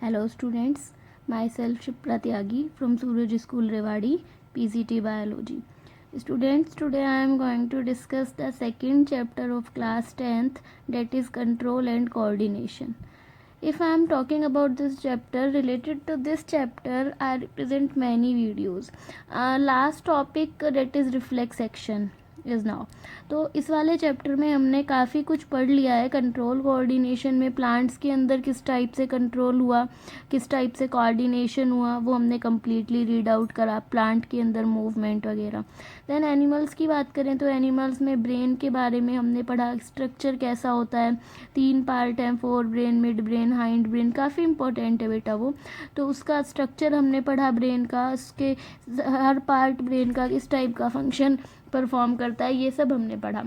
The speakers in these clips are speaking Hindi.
Hello students, myself Shipra Tyagi from Suraj School Rewadi, PCT Biology. Students, today I am going to discuss the second chapter of class 10th, that is control and coordination. If I am talking about this chapter, related to this chapter I represent many videos. Last topic that is reflex action is now. तो इस वाले चैप्टर में हमने काफ़ी कुछ पढ़ लिया है. कंट्रोल कोऑर्डिनेशन में प्लांट्स के अंदर किस टाइप से कंट्रोल हुआ, किस टाइप से कोऑर्डिनेशन हुआ, वो हमने कम्प्लीटली रीड आउट करा. प्लांट के अंदर मूवमेंट वगैरह. देन एनिमल्स की बात करें तो एनिमल्स में ब्रेन के बारे में हमने पढ़ा. स्ट्रक्चर कैसा होता है, 3 पार्ट हैं, fore brain, mid brain, hind brain. काफ़ी इंपॉर्टेंट है बेटा वो. तो उसका स्ट्रक्चर हमने पढ़ा ब्रेन का, उसके हर पार्ट ब्रेन का किस टाइप का फंक्शन परफॉर्म करता है, ये सब हमने पढ़ा.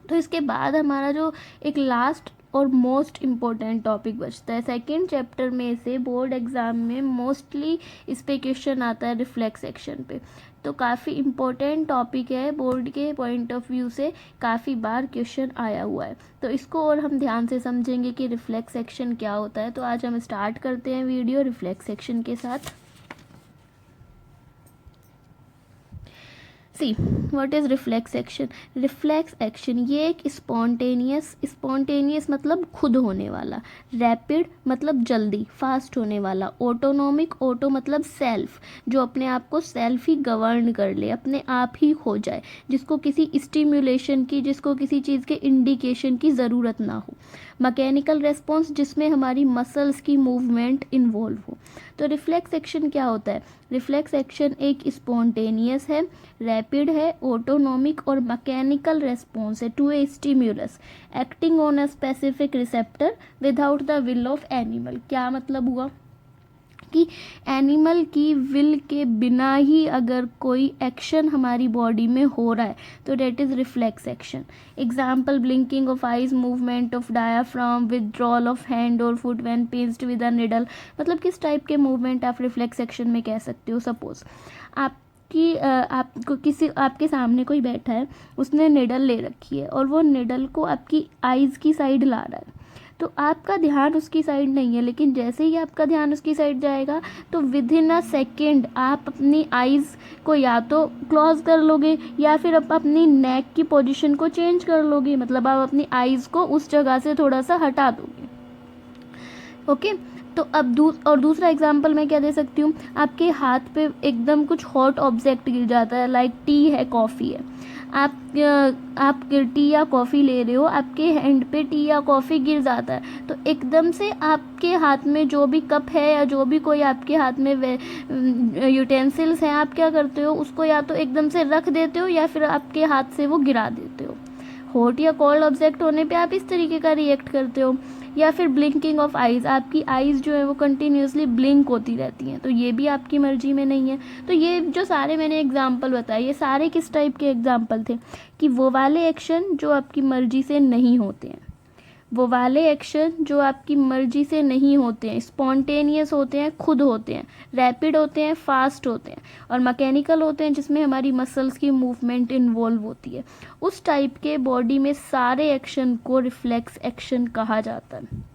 तो इसके बाद हमारा जो एक लास्ट और मोस्ट इम्पोर्टेंट टॉपिक बचता है सेकेंड चैप्टर में से, बोर्ड एग्ज़ाम में मोस्टली इस पे क्वेश्चन आता है रिफ्लेक्स एक्शन पे. तो काफ़ी इम्पोर्टेंट टॉपिक है, बोर्ड के पॉइंट ऑफ व्यू से काफ़ी बार क्वेश्चन आया हुआ है. तो इसको और हम ध्यान से समझेंगे कि रिफ्लेक्स एक्शन क्या होता है. तो आज हम स्टार्ट करते हैं वीडियो रिफ्लेक्स एक्शन के साथ. See what is reflex action. Reflex action ये एक स्पॉन्टेनियस मतलब खुद होने वाला, रैपिड मतलब जल्दी, फास्ट होने वाला, ऑटोनॉमिक, ऑटो मतलब सेल्फ, जो अपने आप को सेल्फ ही गवर्न कर ले, अपने आप ही हो जाए, जिसको किसी स्टिम्युलेशन की, जिसको किसी चीज़ के इंडिकेशन की ज़रूरत ना हो. मैकेनिकल रेस्पॉन्स जिसमें हमारी मसल्स की मूवमेंट इन्वॉल्व हो. तो रिफ्लेक्स एक्शन क्या होता है. रिफ्लेक्स एक्शन एक स्पॉन्टेनियस है, रैपिड है, ऑटोनॉमिक और मैकेनिकल रेस्पॉन्स है to a stimulus acting on a specific receptor without the will of animal. क्या मतलब हुआ कि एनिमल की विल के बिना ही अगर कोई एक्शन हमारी बॉडी में हो रहा है तो that is reflex action. Example blinking of eyes, movement of diaphragm, withdrawal of hand और foot when pinched with a needle. मतलब किस टाइप के मूवमेंट आप रिफ्लेक्स एक्शन में कह सकते हो. सपोज आपको किसी आपके सामने कोई बैठा है, उसने निडल ले रखी है और वो निडल को आपकी आइज़ की साइड ला रहा है. तो आपका ध्यान उसकी साइड नहीं है, लेकिन जैसे ही आपका ध्यान उसकी साइड जाएगा तो विद इन अ सेकेंड आप अपनी आइज़ को या तो क्लोज कर लोगे या फिर आप अपनी नेक की पोजीशन को चेंज कर लोगे. मतलब आप अपनी आइज़ को उस जगह से थोड़ा सा हटा दोगे. ओके. तो अब दूसरा एग्जांपल मैं क्या दे सकती हूँ. आपके हाथ पे एकदम कुछ हॉट ऑब्जेक्ट गिर जाता है, लाइक टी है, कॉफ़ी है. आप टी या कॉफ़ी ले रहे हो, आपके हैंड पे टी या कॉफ़ी गिर जाता है, तो एकदम से आपके हाथ में जो भी कप है या जो भी कोई आपके हाथ में यूटेंसिल्स हैं, आप क्या करते हो, उसको या तो एकदम से रख देते हो या फिर आपके हाथ से वो गिरा देते हो. हॉट या कोल्ड ऑब्जेक्ट होने पे आप इस तरीके का रिएक्ट करते हो. या फिर ब्लिंकिंग ऑफ आइज़, आपकी आइज़ जो है वो कंटिन्यूसली ब्लिंक होती रहती हैं, तो ये भी आपकी मर्जी में नहीं है. तो ये जो सारे मैंने एग्जांपल बताए, ये सारे किस टाइप के एग्जांपल थे कि वो वाले एक्शन जो आपकी मर्जी से नहीं होते हैं, वो वाले एक्शन जो आपकी मर्जी से नहीं होते हैं, स्पॉन्टेनियस होते हैं, खुद होते हैं, रैपिड होते हैं, फास्ट होते हैं, और मैकेनिकल होते हैं जिसमें हमारी मसल्स की मूवमेंट इन्वॉल्व होती है. उस टाइप के बॉडी में सारे एक्शन को रिफ्लेक्स एक्शन कहा जाता है.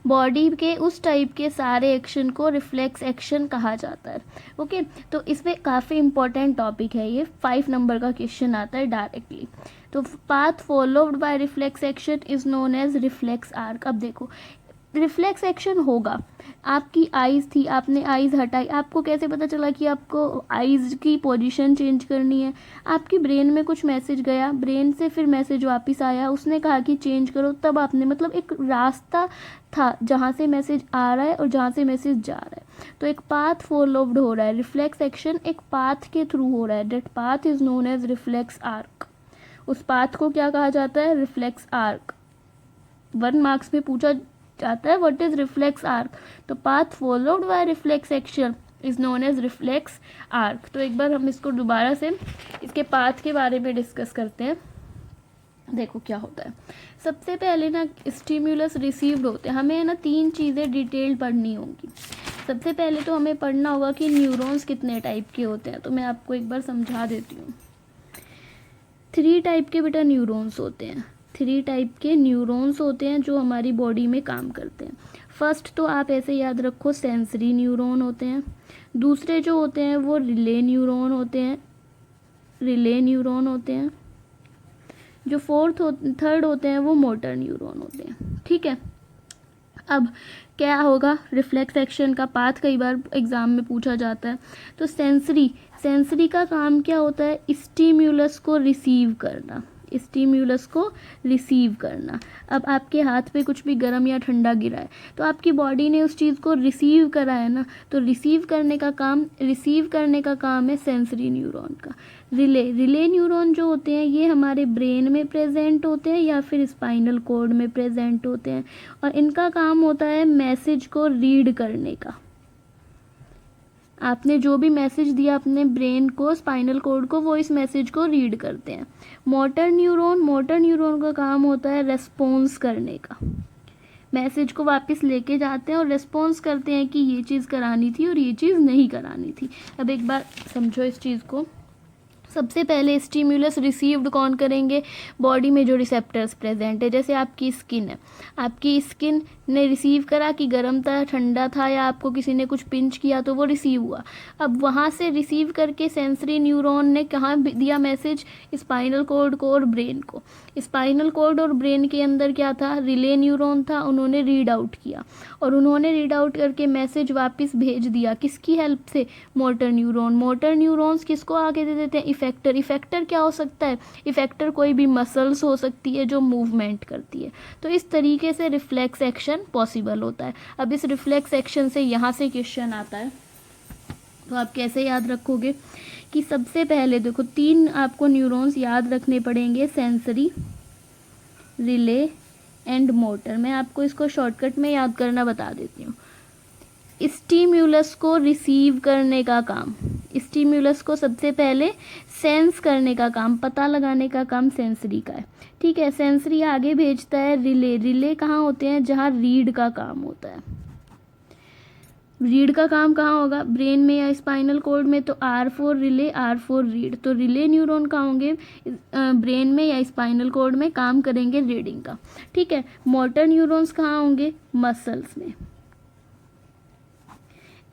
बॉडी के उस टाइप के सारे एक्शन को रिफ्लेक्स एक्शन कहा जाता है. ओके. तो इसमें काफ़ी इंपॉर्टेंट टॉपिक है ये. 5 नंबर का क्वेश्चन आता है डायरेक्टली. तो path followed by reflex action is known as reflex arc. अब देखो, रिफ्लेक्स एक्शन होगा, आपकी आइज़ थी, आपने आइज़ हटाई, आपको कैसे पता चला कि आपको आइज़ की पोजीशन चेंज करनी है. आपकी ब्रेन में कुछ मैसेज गया, ब्रेन से फिर मैसेज वापस आया, उसने कहा कि चेंज करो, तब आपने, मतलब एक रास्ता था जहाँ से मैसेज आ रहा है और जहाँ से मैसेज जा रहा है. तो एक पाथ फॉलोड हो रहा है. रिफ्लेक्स एक्शन एक पाथ के थ्रू हो रहा है. That path is known as reflex arc. उस पाथ को क्या कहा जाता है, रिफ्लेक्स आर्क. 1 मार्क्स में पूछा जाता है व्हाट इज रिफ्लेक्स आर्क. तो path followed by reflex action is known as reflex arc. तो एक बार हम इसको दोबारा से इसके पाथ के बारे में डिस्कस करते हैं. देखो क्या होता है. सबसे पहले ना स्टिम्युलस रिसीव्ड होते हैं. हमें ना 3 चीज़ें डिटेल पढ़नी होंगी. सबसे पहले तो हमें पढ़ना होगा कि न्यूरॉन्स कितने टाइप के होते हैं. तो मैं आपको एक बार समझा देती हूँ. 3 टाइप के बेटा न्यूरॉन्स होते हैं. 3 टाइप के न्यूरॉन्स होते हैं जो हमारी बॉडी में काम करते हैं। फर्स्ट तो आप ऐसे याद रखो सेंसरी न्यूरॉन होते हैं। दूसरे जो होते हैं वो रिले न्यूरॉन होते हैं, जो थर्ड होते हैं वो मोटर न्यूरॉन होते हैं। ठीक है, अब क्या होगा, रिफ्लेक्स एक्शन का पाथ कई बार एग्जाम में पूछा जाता है। तो सेंसरी का काम क्या होता है, स्टिम्युलस को रिसीव करना। अब आपके हाथ पे कुछ भी गर्म या ठंडा गिरा है तो आपकी बॉडी ने उस चीज़ को रिसीव करा है ना, तो रिसीव करने का काम है सेंसरी न्यूरॉन का। रिले न्यूरॉन जो होते हैं ये हमारे ब्रेन में प्रेजेंट होते हैं या फिर स्पाइनल कॉर्ड में प्रेजेंट होते हैं, और इनका काम होता है मैसेज को रीड करने का। आपने जो भी मैसेज दिया अपने ब्रेन को, स्पाइनल कॉर्ड को, वो इस मैसेज को रीड करते हैं। मोटर न्यूरॉन का काम होता है रेस्पॉन्स करने का, मैसेज को वापस लेके जाते हैं और रेस्पॉन्स करते हैं कि ये चीज़ करानी थी और ये चीज़ नहीं करानी थी। अब एक बार समझो इस चीज़ को। सबसे पहले स्टिम्युलस रिसीव्ड कौन करेंगे, बॉडी में जो रिसेप्टर्स प्रेजेंट है, जैसे आपकी स्किन है, आपकी स्किन ने रिसीव करा कि गर्म था, ठंडा था, या आपको किसी ने कुछ पिंच किया तो वो रिसीव हुआ। अब वहाँ से रिसीव करके सेंसरी न्यूरॉन ने कहाँ दिया मैसेज, स्पाइनल कॉर्ड को और ब्रेन को। स्पाइनल कॉर्ड और ब्रेन के अंदर क्या था, रिले न्यूरॉन था, उन्होंने रीड आउट किया और उन्होंने रीड आउट करके मैसेज वापस भेज दिया, किसकी हेल्प से, मोटर न्यूरॉन्स किसको आगे दे देते हैं, इफेक्टर क्या हो सकता है, इफेक्टर कोई भी मसल्स हो सकती है जो मूवमेंट करती है। तो इस तरीके से रिफ्लेक्स एक्शन पॉसिबल होता है। अब इस रिफ्लेक्स एक्शन से यहाँ से क्वेश्चन आता है, तो आप कैसे याद रखोगे कि सबसे पहले देखो 3 आपको न्यूरॉन्स याद रखने पड़ेंगे, सेंसरी, रिले एंड मोटर। मैं आपको इसको शॉर्टकट में याद करना बता देती हूँ। स्टिम्युलस को रिसीव करने का काम, स्टिम्युलस को सबसे पहले सेंस करने का काम, पता लगाने का काम सेंसरी का है। ठीक है, सेंसरी आगे भेजता है रिले कहाँ होते हैं, जहाँ रीड का काम होता है। रीड का काम कहाँ होगा, ब्रेन में या स्पाइनल कॉर्ड में, तो R4 रिले, R4 रीड। तो रिले न्यूरॉन कहाँ होंगे, ब्रेन में या स्पाइनल कॉर्ड में, काम करेंगे रीडिंग का। ठीक है, मोटर न्यूरॉन्स कहाँ होंगे, मसल्स में।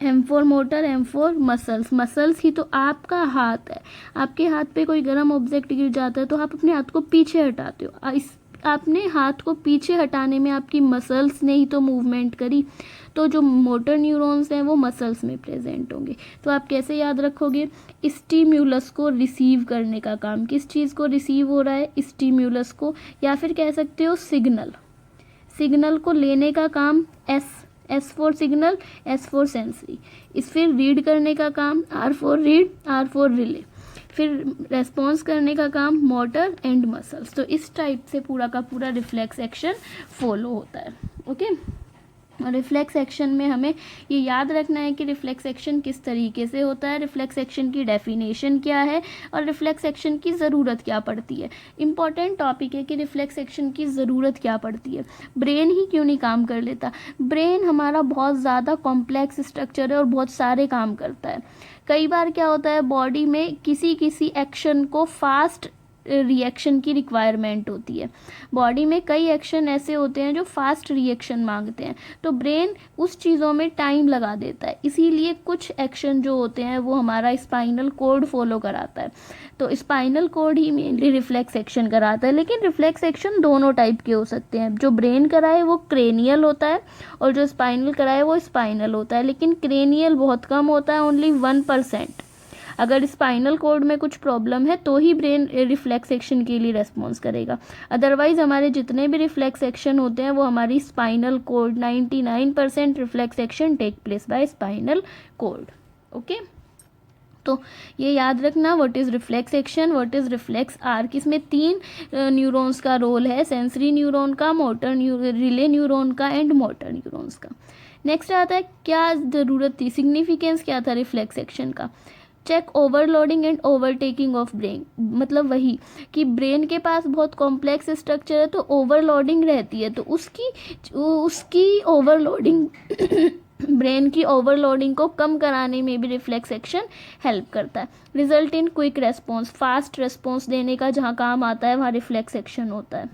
M4 मोटर, M4 मसल्स ही तो आपका हाथ है। आपके हाथ पे कोई गर्म ऑब्जेक्ट गिर जाता है तो आप अपने हाथ को पीछे हटाते हो। आपने हाथ को पीछे हटाने में आपकी मसल्स ने ही तो मूवमेंट करी, तो जो मोटर न्यूरॉन्स हैं वो मसल्स में प्रेजेंट होंगे। तो आप कैसे याद रखोगे, स्टिम्युलस को रिसीव करने का काम, किस चीज़ को रिसीव हो रहा है, स्टिम्युलस को, या फिर कह सकते हो सिग्नल को लेने का काम S4 सिग्नल, S4 सेंसरी। फिर रीड करने का काम R4 रीड, R4 रिले। फिर रेस्पॉन्स करने का काम मोटर एंड मसल्स। तो इस टाइप से पूरा का पूरा रिफ्लेक्स एक्शन फॉलो होता है। ओके, और रिफ्लेक्स एक्शन में हमें ये याद रखना है कि रिफ्लेक्स एक्शन किस तरीके से होता है, रिफ्लेक्स एक्शन की डेफिनेशन क्या है और रिफ्लेक्स एक्शन की ज़रूरत क्या पड़ती है। इंपॉर्टेंट टॉपिक है कि रिफ्लेक्स एक्शन की ज़रूरत क्या पड़ती है। ब्रेन ही क्यों नहीं काम कर लेता, ब्रेन हमारा बहुत ज़्यादा कॉम्प्लेक्स स्ट्रक्चर है और बहुत सारे काम करता है। कई बार क्या होता है, बॉडी में किसी एक्शन को फास्ट रिएक्शन की रिक्वायरमेंट होती है। बॉडी में कई एक्शन ऐसे होते हैं जो फास्ट रिएक्शन मांगते हैं, तो ब्रेन उस चीज़ों में टाइम लगा देता है। इसीलिए कुछ एक्शन जो होते हैं वो हमारा स्पाइनल कॉर्ड फॉलो कराता है, तो स्पाइनल कॉर्ड ही मेनली रिफ्लेक्स एक्शन कराता है। लेकिन रिफ्लेक्स एक्शन दोनों टाइप के हो सकते हैं, जो ब्रेन कराए वो क्रेनियल होता है और जो स्पाइनल कराए वो स्पाइनल होता है। लेकिन क्रेनियल बहुत कम होता है, ओनली 1%। अगर स्पाइनल कॉर्ड में कुछ प्रॉब्लम है तो ही ब्रेन रिफ्लेक्स एक्शन के लिए रेस्पॉन्स करेगा। अदरवाइज हमारे जितने भी रिफ्लेक्स एक्शन होते हैं वो हमारी spinal cord, 99% reflex action take place by spinal cord. Okay, तो ये याद रखना, what is reflex action, what is reflex arc. इसमें 3 न्यूरॉन्स का रोल है, सेंसरी न्यूरॉन का, रिले न्यूरॉन का एंड मोटर न्यूरॉन्स का। नेक्स्ट आता है क्या ज़रूरत थी, सिग्निफिकेंस क्या था रिफ्लेक्स एक्शन का। Check overloading and overtaking of brain, मतलब वही कि ब्रेन के पास बहुत कॉम्प्लेक्स स्ट्रक्चर है तो ओवरलोडिंग रहती है, तो उसकी ओवरलोडिंग ब्रेन की ओवरलोडिंग को कम कराने में भी रिफ्लेक्स एक्शन हेल्प करता है। Result in quick response, fast response देने का जहाँ काम आता है वहाँ रिफ्लेक्स एक्शन होता है।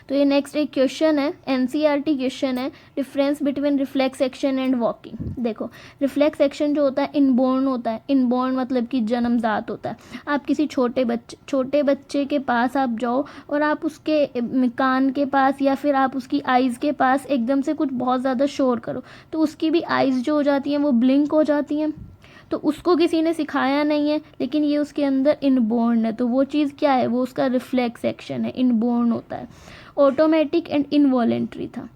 तो ये नेक्स्ट एक क्वेश्चन है, एनसीईआरटी क्वेश्चन है, difference between reflex action and walking. देखो रिफ्लेक्स एक्शन जो होता है इनबोर्न होता है, इनबोर्न मतलब कि जन्मजात होता है। आप किसी छोटे बच्चे के पास आप जाओ और आप उसके कान के पास या फिर आप उसकी आइज़ के पास एकदम से कुछ बहुत ज़्यादा शोर करो तो उसकी भी आइज़ जो हो जाती हैं वो ब्लिंक हो जाती हैं। तो उसको किसी ने सिखाया नहीं है, लेकिन ये उसके अंदर इनबोर्न है। तो वो चीज़ क्या है, वो उसका रिफ्लेक्स एक्शन है, इनबोर्न होता है। ऑटोमेटिक एंड इनवॉलेंट्री था।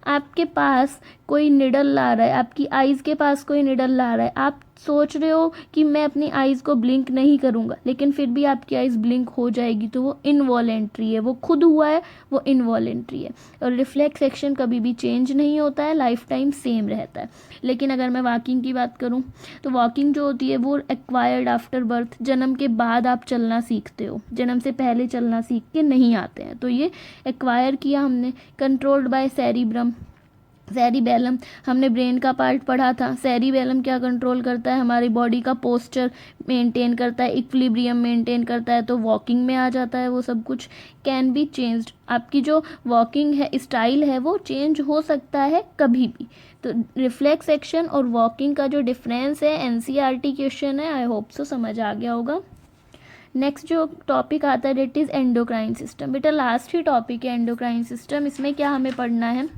आपके पास कोई निडल ला रहा है, आपकी आइज़ के पास कोई निडल ला रहा है, आप सोच रहे हो कि मैं अपनी आइज़ को ब्लिंक नहीं करूँगा, लेकिन फिर भी आपकी आइज़ ब्लिंक हो जाएगी, तो वो इनवॉलेंट्री है, वो खुद हुआ है, वो इनवॉलेंट्री है। और रिफ्लेक्स एक्शन कभी भी चेंज नहीं होता है, लाइफ टाइम सेम रहता है। लेकिन अगर मैं वॉकिंग की बात करूँ तो वॉकिंग जो होती है वो एक्वायर्ड आफ्टर बर्थ, जन्म के बाद आप चलना सीखते हो, जन्म से पहले चलना सीख के नहीं आते हैं। तो ये एक्वायर किया हमने। कंट्रोल्ड बाय सेरिब्रम, सेरिबेलम, हमने ब्रेन का पार्ट पढ़ा था। सेरिबेलम क्या कंट्रोल करता है, हमारी बॉडी का पोस्चर मेंटेन करता है, इक्विलिब्रियम मेंटेन करता है। तो वॉकिंग में आ जाता है वो सब कुछ। कैन बी चेंज्ड, आपकी जो वॉकिंग है स्टाइल है वो चेंज हो सकता है कभी भी। तो रिफ्लेक्स एक्शन और वॉकिंग का जो डिफरेंस है एनसीईआरटी क्वेश्चन है, आई होप सो समझ आ गया होगा। नेक्स्ट जो टॉपिक आता है डेट इज़ एंडोक्राइन सिस्टम। बेटा लास्ट ही टॉपिक है एंडोक्राइन सिस्टम। इसमें क्या हमें पढ़ना है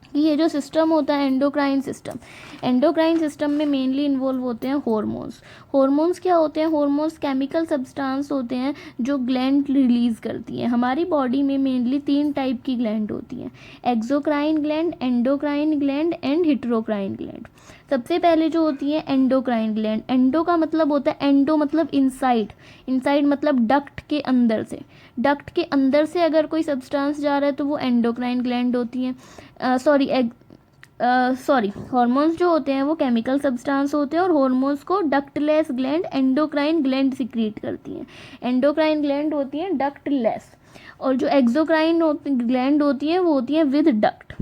कि ये जो सिस्टम होता है एंडोक्राइन सिस्टम में मेनली इन्वॉल्व होते हैं हॉर्मोन्स। हॉर्मोन्स क्या होते हैं, हॉर्मोन्स केमिकल सब्सटेंस होते हैं जो ग्लैंड रिलीज़ करती हैं। हमारी बॉडी में मेनली 3 टाइप की ग्लैंड होती हैं, exocrine gland, endocrine gland and heterocrine gland. सबसे पहले जो होती है एंडोक्राइन ग्लैंड। एंडो का मतलब होता है, एंडो मतलब इनसाइड, इनसाइड मतलब डक्ट के अंदर से, डक्ट के अंदर से अगर कोई सब्सटेंस जा रहा है तो वो एंडोक्राइन ग्लैंड होती हैं। हार्मोन्स जो होते हैं वो केमिकल सब्सटेंस होते हैं और हार्मोन्स को ductless gland endocrine gland secrete करती हैं। एंडोक्राइन ग्लैंड होती हैं डक्टलेस, और जो एक्सोक्राइन ग्लैंड होती हैं वो होती हैं विद डक्ट।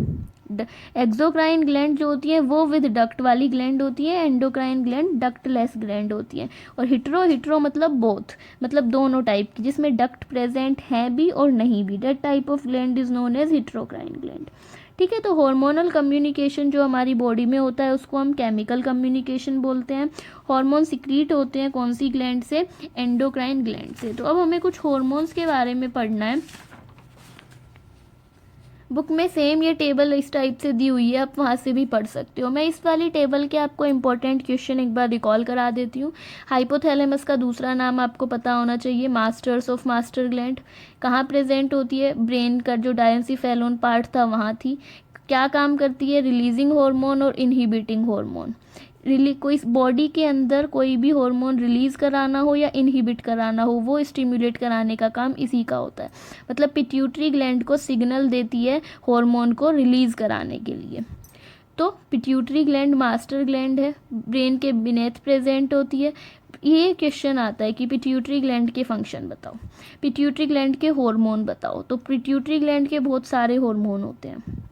एक्सोक्राइन ग्लैंड जो होती है वो विद डक्ट वाली ग्लैंड होती है, एंडोक्राइन ग्लैंड डक्टलेस ग्लैंड होती है। और हिट्रो मतलब बोथ, मतलब दोनों टाइप की, जिसमें डक्ट प्रेजेंट है भी और नहीं भी। That type of gland is known as heterocrine gland. ठीक है, तो हार्मोनल कम्युनिकेशन जो हमारी बॉडी में होता है उसको हम केमिकल कम्युनिकेशन बोलते हैं। हार्मोन सिक्रीट होते हैं कौन सी ग्लैंड से, एंडोक्राइन ग्लैंड से। तो अब हमें कुछ हार्मोन्स के बारे में पढ़ना है। बुक में सेम ये टेबल इस टाइप से दी हुई है, आप वहाँ से भी पढ़ सकते हो। मैं इस वाली टेबल के आपको इंपॉर्टेंट क्वेश्चन एक बार रिकॉल करा देती हूँ। हाइपोथैलेमस का दूसरा नाम आपको पता होना चाहिए, मास्टर्स ऑफ मास्टर ग्लैंड। कहाँ प्रेजेंट होती है, ब्रेन का जो डायंसीफेलोन पार्ट था वहाँ थी। क्या काम करती है, रिलीजिंग हार्मोन और इनहिबिटिंग हार्मोन। कोई बॉडी के अंदर कोई भी हार्मोन रिलीज़ कराना हो या इनहिबिट कराना हो, वो स्टिमुलेट कराने का काम इसी का होता है। मतलब पिट्यूटरी ग्लैंड को सिग्नल देती है हार्मोन को रिलीज़ कराने के लिए। तो पिट्यूटरी ग्लैंड मास्टर ग्लैंड है, ब्रेन के बिनेथ प्रेजेंट होती है। ये क्वेश्चन आता है कि पिट्यूटरी ग्लैंड के फंक्शन बताओ, पिट्यूटरी ग्लैंड के हार्मोन बताओ। तो पिट्यूटरी ग्लैंड के बहुत सारे हार्मोन होते हैं।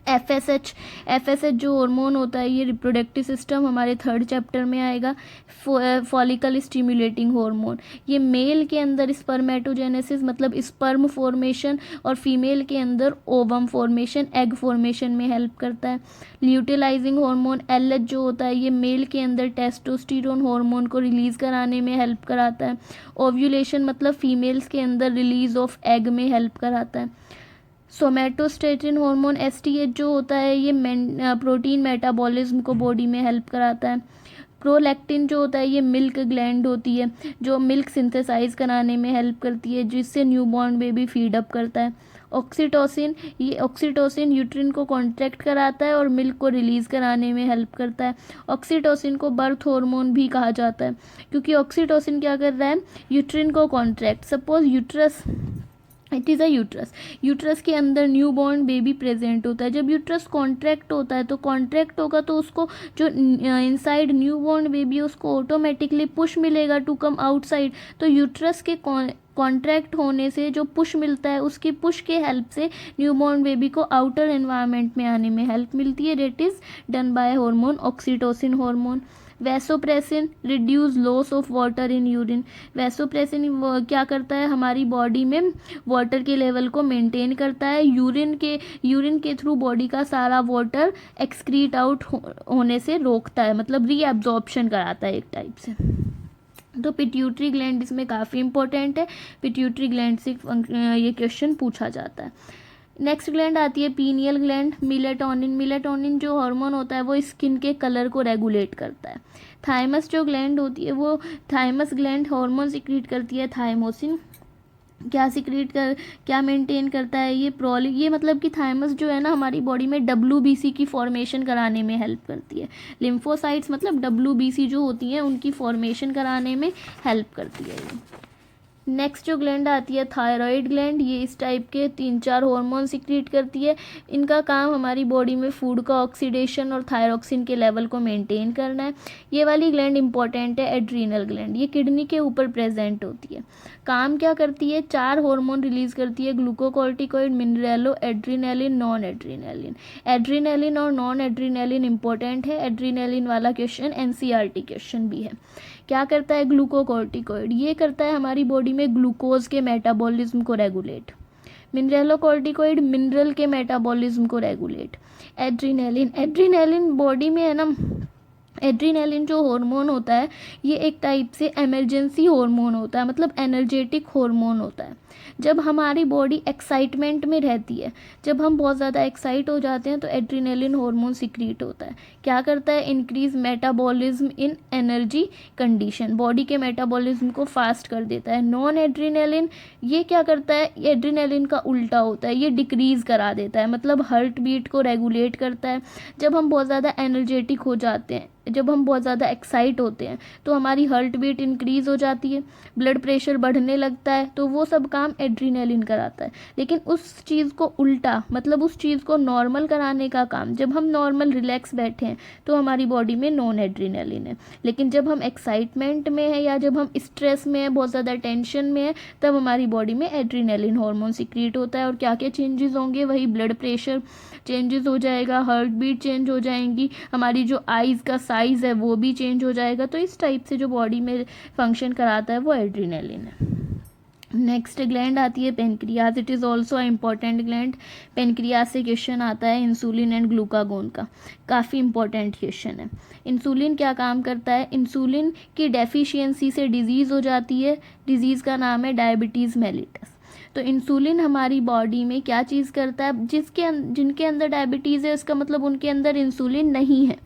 एफएसएच जो हार्मोन होता है ये रिप्रोडक्टिव सिस्टम हमारे 3rd चैप्टर में आएगा। फॉलिकल स्टिमुलेटिंग हार्मोन, ये मेल के अंदर स्पर्मेटोजेनेसिस मतलब स्पर्म फॉर्मेशन और फीमेल के अंदर ओवम फॉर्मेशन, एग फॉर्मेशन में हेल्प करता है। ल्यूटिलाइजिंग हार्मोन एलएच जो होता है ये मेल के अंदर टेस्टोस्टेरोन हार्मोन को रिलीज़ कराने में हेल्प कराता है। ओव्यूलेशन मतलब फीमेल्स के अंदर रिलीज ऑफ एग में हेल्प कराता है। सोमेटोस्टेटिन हार्मोन एसटीएच जो होता है ये प्रोटीन मेटाबॉलिज्म को बॉडी में हेल्प कराता है। प्रोलैक्टिन जो होता है ये मिल्क ग्लैंड होती है जो मिल्क सिंथेसाइज कराने में हेल्प करती है, जिससे न्यूबॉर्न बेबी फीड अप करता है। ऑक्सीटोसिन यूट्रिन को कॉन्ट्रैक्ट कराता है और मिल्क को रिलीज़ कराने में हेल्प करता है। ऑक्सीटोसिन को बर्थ हार्मोन भी कहा जाता है, क्योंकि ऑक्सीटोसिन क्या कर रहा है, यूट्रिन को contract. Suppose uterus, it is a uterus के अंदर न्यू बॉर्न बेबी प्रेजेंट होता है। जब यूट्रस कॉन्ट्रैक्ट होता है तो कॉन्ट्रैक्ट होगा तो उसको जो इनसाइड न्यू बॉर्न बेबी उसको ऑटोमेटिकली पुश मिलेगा टू कम आउटसाइड। तो यूट्रस के कॉन्ट्रैक्ट होने से जो पुश मिलता है, उसकी पुश के हेल्प से न्यूबॉर्न बेबी को आउटर एनवायरनमेंट में आने में हेल्प मिलती है। That is done by hormone oxytocin hormone. Vasopressin reduce loss of water in urine. Vasopressin क्या करता है, हमारी बॉडी में वाटर के लेवल को मेंटेन करता है। यूरिन के थ्रू बॉडी का सारा वाटर एक्सक्रीट आउट होने से रोकता है, मतलब रीअब्जॉर्प्शन कराता है एक टाइप से। तो पिट्यूटरी ग्लैंड इसमें काफ़ी इंपॉर्टेंट है। पिट्यूटरी ग्लैंड से ये क्वेश्चन पूछा जाता है। नेक्स्ट ग्लैंड आती है पीनियल ग्लैंड। मिलेटोनिन, मिलेटोनिन जो हार्मोन होता है वो स्किन के कलर को रेगुलेट करता है। थाइमस जो ग्लैंड होती है वो थाइमस ग्लैंड हार्मोन सिक्रीट करती है थाइमोसिन। क्या मेंटेन करता है ये मतलब कि थाइमस जो है ना हमारी बॉडी में WBC की फॉर्मेशन कराने में हेल्प करती है। लिम्फोसाइट्स मतलब WBC जो होती हैं उनकी फॉर्मेशन कराने में हेल्प करती है। नेक्स्ट जो ग्लैंड आती है थायराइड ग्लैंड, ये इस टाइप के 3-4 हार्मोन सिक्रीट करती है। इनका काम हमारी बॉडी में फूड का ऑक्सीडेशन और थायरॉक्सिन के लेवल को मेंटेन करना है। ये वाली ग्लैंड इंपॉर्टेंट है एड्रीनल ग्लैंड, ये किडनी के ऊपर प्रेजेंट होती है। काम क्या करती है, 4 हार्मोन रिलीज करती है, ग्लूकोकॉर्टिकोइड, मिनरेलो, एड्रीनेलिन, नॉन एड्रीनेलिन। एड्रीनेलिन और नॉन एड्रीनेलिन इंपॉर्टेंट है। एड्रीनेलिन वाला क्वेश्चन NCERT क्वेश्चन भी है। क्या करता है ग्लूकोकॉर्टिकोइड, ये करता है हमारी बॉडी में ग्लूकोज के मेटाबॉलिज्म को रेगुलेट। मिनरेलोकॉर्टिकोइड मिनरल के मेटाबॉलिज्म को रेगुलेट। एड्रीनेलिन बॉडी में है ना, एड्रीनेलिन जो हार्मोन होता है ये एक टाइप से इमरजेंसी हार्मोन होता है, मतलब एनर्जेटिक हार्मोन होता है। जब हमारी बॉडी एक्साइटमेंट में रहती है, जब हम बहुत ज़्यादा एक्साइट हो जाते हैं तो एड्रीनेलिन हार्मोन सिक्रीट होता है। क्या करता है, इंक्रीज मेटाबॉलिज्म इन एनर्जी कंडीशन, बॉडी के मेटाबॉलिज्म को फास्ट कर देता है। नॉन एड्रीनेलिन ये क्या करता है, एड्रीनेलिन का उल्टा होता है, ये डिक्रीज करा देता है, मतलब हार्ट बीट को रेगुलेट करता है। जब हम बहुत ज़्यादा एनर्जेटिक हो जाते हैं, जब हम बहुत ज़्यादा एक्साइट होते हैं तो हमारी हार्ट बीट इंक्रीज़ हो जाती है, ब्लड प्रेशर बढ़ने लगता है, तो वो सब काम एड्रीनेलिन कराता है। लेकिन उस चीज़ को उल्टा, मतलब उस चीज़ को नॉर्मल कराने का काम, जब हम नॉर्मल रिलैक्स बैठे हैं तो हमारी बॉडी में नॉन एड्रीनेलिन है। लेकिन जब हम एक्साइटमेंट में है या जब हम स्ट्रेस में है, बहुत ज़्यादा टेंशन में है, तब हमारी बॉडी में एड्रीनेलिन हार्मोन सिक्रीट होता है। और क्या क्या चेंजेस होंगे, वही ब्लड प्रेशर चेंजेस हो जाएगा, हार्ट बीट चेंज हो जाएंगी, हमारी जो आईज़ का साइज़ है वो भी चेंज हो जाएगा। तो इस टाइप से जो बॉडी में फंक्शन कराता है वो एड्रीनेलिन है। नेक्स्ट ग्लैंड आती है pancreas, it is also a important gland. Pancreas से क्वेश्चन आता है इंसुलिन एंड ग्लूकागोन का, काफ़ी इंपॉर्टेंट क्वेश्चन है। इंसुलिन क्या काम करता है, इंसुलिन की डेफिशिएंसी से डिजीज़ हो जाती है, डिजीज़ का नाम है डायबिटीज़ मेलिटस। तो इंसुलिन हमारी बॉडी में क्या चीज़ करता है, जिनके अंदर डायबिटीज़ है इसका मतलब उनके अंदर इंसुलिन नहीं है।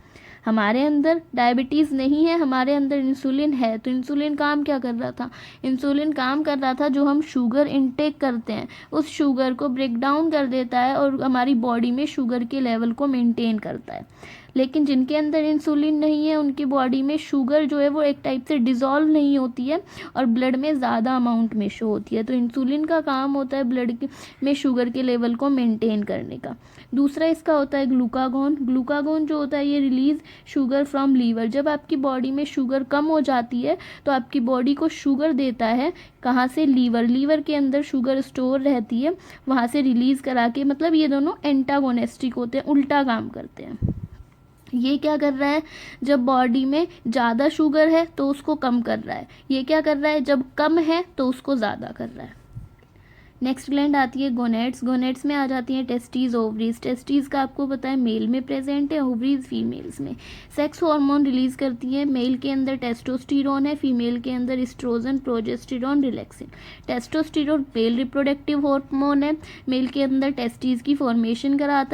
हमारे अंदर डायबिटीज़ नहीं है, हमारे अंदर इंसुलिन है। तो इंसुलिन काम क्या कर रहा था, इंसुलिन काम कर रहा था जो हम शुगर इनटेक करते हैं उस शुगर को ब्रेक डाउन कर देता है और हमारी बॉडी में शुगर के लेवल को मेंटेन करता है। लेकिन जिनके अंदर इंसुलिन नहीं है उनकी बॉडी में शुगर जो है वो एक टाइप से डिज़ोल्व नहीं होती है और ब्लड में ज़्यादा अमाउंट में शो होती है। तो इंसुलिन का काम होता है ब्लड में शुगर के लेवल को मेंटेन करने का। दूसरा इसका होता है ग्लूकागोन। ग्लूकागोन जो होता है ये रिलीज़ शुगर फ्रॉम लीवर। जब आपकी बॉडी में शुगर कम हो जाती है तो आपकी बॉडी को शुगर देता है, कहाँ से, लीवर। लीवर के अंदर शुगर स्टोर रहती है, वहाँ से रिलीज़ करा के, मतलब ये दोनों एंटागोनिस्टिक होते हैं, उल्टा काम करते हैं। ये क्या कर रहा है, जब बॉडी में ज़्यादा शुगर है तो उसको कम कर रहा है, ये क्या कर रहा है, जब कम है तो उसको ज़्यादा कर रहा है। नेक्स्ट ग्लैंड आती है गोनेट्स। गोनेट्स में आ जाती हैं टेस्टीज, ओवरीज। टेस्टीज का आपको पता है मेल में प्रेजेंट है, ओवरीज फीमेल्स में। सेक्स हार्मोन रिलीज करती है, मेल के अंदर टेस्टोस्टेरोन है, फीमेल के अंदर estrogen, progesterone, relaxin. Testosterone male reproductive hormone है, मेल के अंदर टेस्टीज की फॉर्मेशन कराता है।